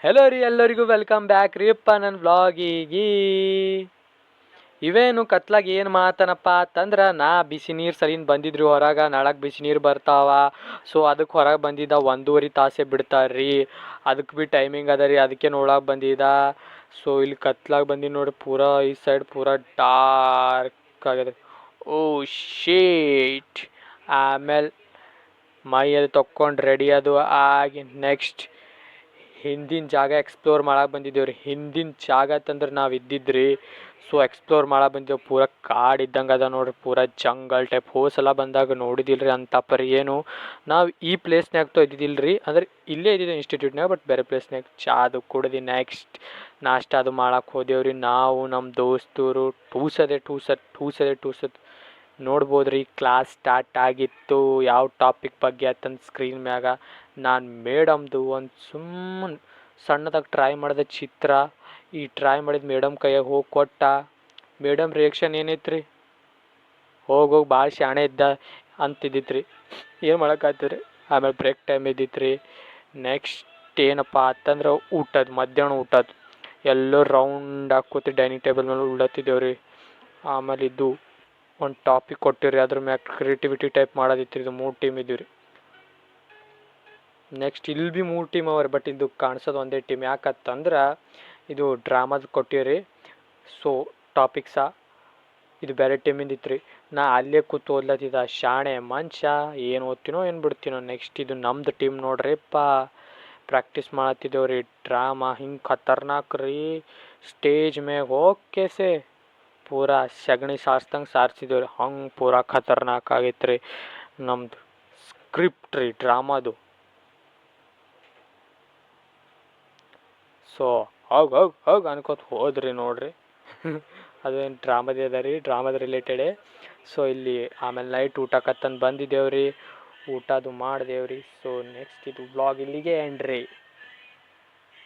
Hello ರೀ ಎಲ್ಲರಿಗೂ welcome back ರೀಪ್ಪ ನನ್ನ ವ್ಲಾಗಿಗೆ. ಇವೇನು ಕತ್ಲಾಗ ಏನು ಮಾತನಪ್ಪ ಅಂತಂದ್ರೆ ನಾ ಬಿಸಿ ನೀರು ಸಲಿಂದ ಬಂದಿದ್ರಿ ಹೊರಗೆ. ನಾಳಕ್ಕೆ ಬಿಸಿ ನೀರು ಬರ್ತಾವ. ಸೊ ಅದಕ್ಕೆ ಹೊರಗೆ ಬಂದಿದ್ದ 1.5 ತಾಸೆ ಬಿಡ್ತಾರ್ರಿ. ಅದಕ್ಕೆ ಭೀ ಟೈಮಿಂಗ್ ಅದ ರೀ, ಅದಕ್ಕೆ ನೋಡಕ್ಕೆ ಬಂದಿದ್ದ. ಸೊ ಇಲ್ಲಿ ಕತ್ಲಾಗ ಬಂದು ನೋಡಿ, ಪೂರಾ ಈ ಸೈಡ್ ಪೂರಾ ಡಾರ್ಕ್ ಆಗಿದೆ. ಓ ಶೇಟ್. ಆಮೇಲೆ ಮೈ ಅದು ತೊಕ್ಕೊಂಡು ರೆಡಿ ಅದು ಆಗಿ ನೆಕ್ಸ್ಟ್ ಹಿಂದಿನ ಜಾಗ ಎಕ್ಸ್ಪ್ಲೋರ್ ಮಾಡಕ್ಕೆ ಬಂದಿದ್ದೇವೆ ರೀ. ಹಿಂದಿನ ಜಾಗ ಅಂತಂದ್ರೆ ನಾವು ಇದ್ದಿದ್ರಿ. ಸೊ ಎಕ್ಸ್ಪ್ಲೋರ್ ಮಾಡಕ್ಕೆ ಬಂದಿದ್ದೇವೆ. ಪೂರ ಕಾಡು ಇದ್ದಂಗೆ ಅದ ನೋಡ್ರಿ, ಪೂರ ಜಂಗಲ್ ಟೈಪ್. ಹೋಸಲ ಬಂದಾಗ ನೋಡಿದಿಲ್ಲ ರೀ ಅಂತ ಪರಿ. ಏನು ನಾವು ಈ ಪ್ಲೇಸ್ನಾಗ ತೋ ಇದ್ದಿದ್ದಿಲ್ಲ ರೀ, ಅಂದ್ರೆ ಇಲ್ಲೇ ಇದ್ದಿದ್ದು ಇನ್ಸ್ಟಿಟ್ಯೂಟ್ನಾಗ, ಬಟ್ ಬೇರೆ ಪ್ಲೇಸ್ನಾಗ. ಚಾದು ಕುಡ್ದು ನೆಕ್ಸ್ಟ್ ನಾಷ್ಟ ಅದು ಮಾಡಕ್ಕೆ ಹೋದೇವ್ರಿ ನಾವು ನಮ್ಮ ದೋಸ್ತರು. ಟೂಸದೆ ನೋಡ್ಬೋದು ರೀ. ಕ್ಲಾಸ್ ಸ್ಟಾರ್ಟ್ ಆಗಿತ್ತು. ಯಾವ ಟಾಪಿಕ್ ಬಗ್ಗೆ ಅಂತಂದು ಸ್ಕ್ರೀನ್ ಮ್ಯಾಗ ನಾನು ಮೇಡಮ್ದು ಒಂದು ಸುಮ್ಮನೆ ಸಣ್ಣದಾಗಿ ಟ್ರೈ ಮಾಡಿದೆ ಚಿತ್ರ. ಈ ಟ್ರೈ ಮಾಡಿದ ಮೇಡಮ್ ಕೈಯಾಗ ಹೋಗಿ ಕೊಟ್ಟ. ಮೇಡಮ್ ರಿಯಾಕ್ಷನ್ ಏನೈತೆ ರೀ, ಹೋಗಿ ಭಾಳ ಶಾಣೆ ಇದ್ದ ಅಂತಿದ್ದಿತ್ತು ರೀ. ಏನು ಮಾಡೋಕ್ಕಾಗ್ತದೆ ರೀ. ಆಮೇಲೆ ಬ್ರೇಕ್ ಟೈಮ್ ಇದ್ದಿತ್ತು ರೀ. ನೆಕ್ಸ್ಟ್ ಏನಪ್ಪ ಅಂತಂದ್ರೆ ಮಧ್ಯಾಹ್ನ ಊಟದ ಎಲ್ಲೋ ರೌಂಡ್ ಕೂತು ಡೈನಿಂಗ್ ಟೇಬಲ್ ಮೇಲೆ ಉಳ್ಳತ್ತಿದ್ದೇವೆ ರೀ. ಆಮೇಲೆ ಇದು ಒಂದು ಟಾಪಿಕ್ ಕೊಟ್ಟಿರಿ, ಅದ್ರ ಮ್ಯಾಗ ಕ್ರಿಯೇಟಿವಿಟಿ ಟೈಪ್ ಮಾಡೋದಿತ್ತು ರೀ. ಇದು 3 ಟೀಮ್ ಇದ್ದೀವಿ ರೀ. ನೆಕ್ಸ್ಟ್ ಇಲ್ಲಿ ಭೀ 3 ಟೀಮ್ ಅವ್ರಿ, ಬಟ್ ಇದು ಕಾಣಿಸೋದು ಒಂದೇ ಟೀಮ್. ಯಾಕಂತಂದ್ರೆ ಇದು ಡ್ರಾಮಾದ ಕೊಟ್ಟಿರಿ. ಸೊ ಟಾಪಿಕ್ಸ ಇದು ಬೇರೆ ಟೀಮಿಂದ ಇತ್ತು ರೀ. ನಾ ಅಲ್ಲೇ ಕೂತು ಓದ್ಲತ್ತಿದ್ದ ಶಾಣೆ ಮನುಷ್ಯ. ಏನು ಓದ್ತೀನೋ ಏನು ಬಿಡ್ತೀನೋ. ನೆಕ್ಸ್ಟ್ ಇದು ನಮ್ದು ಟೀಮ್ ನೋಡ್ರಿಪ್ಪ, ಪ್ರಾಕ್ಟೀಸ್ ಮಾಡತ್ತಿದ್ದೇವೆ ರೀ. ಡ್ರಾಮಾ ಹಿಂಗೆ ಖತರ್ನಾಕ್ ರೀ. ಸ್ಟೇಜ್ ಮ್ಯಾಗ ಹೋಗ್ಕೆಸೆ ಪೂರಾ ಸಗಣಿ ಸಾರಿಸ್ದಂಗೆ ಸಾರಿಸಿದ್ದೇವೆ ರೀ. ಹಂಗೆ ಪೂರಾ ಖತರ್ನಾಕ್ ಆಗೈತೆ ರೀ ನಮ್ದು ಸ್ಕ್ರಿಪ್ಟ್ ರೀ ಡ್ರಾಮಾದು. ಸೊ ಹೋಗಿ ಅನ್ಕೋತ ಹೋದ್ರಿ ನೋಡ್ರಿ. ಅದೇನು ಡ್ರಾಮದೇ ಅದ ರೀ, ಡ್ರಾಮದ ರಿಲೇಟೆಡೇ. ಸೊ ಇಲ್ಲಿ ಆಮೇಲೆ ನೈಟ್ ಊಟಕ್ಕತ್ತಂದು ಬಂದಿದ್ದೇವೆ ರೀ. ಊಟ ಅದು ಮಾಡಿದೇವ್ರಿ. ಸೊ ನೆಕ್ಸ್ಟ್ ಇದು ವ್ಲಾಗ್ ಇಲ್ಲಿಗೆ ಎಂಡ್ ರೀ.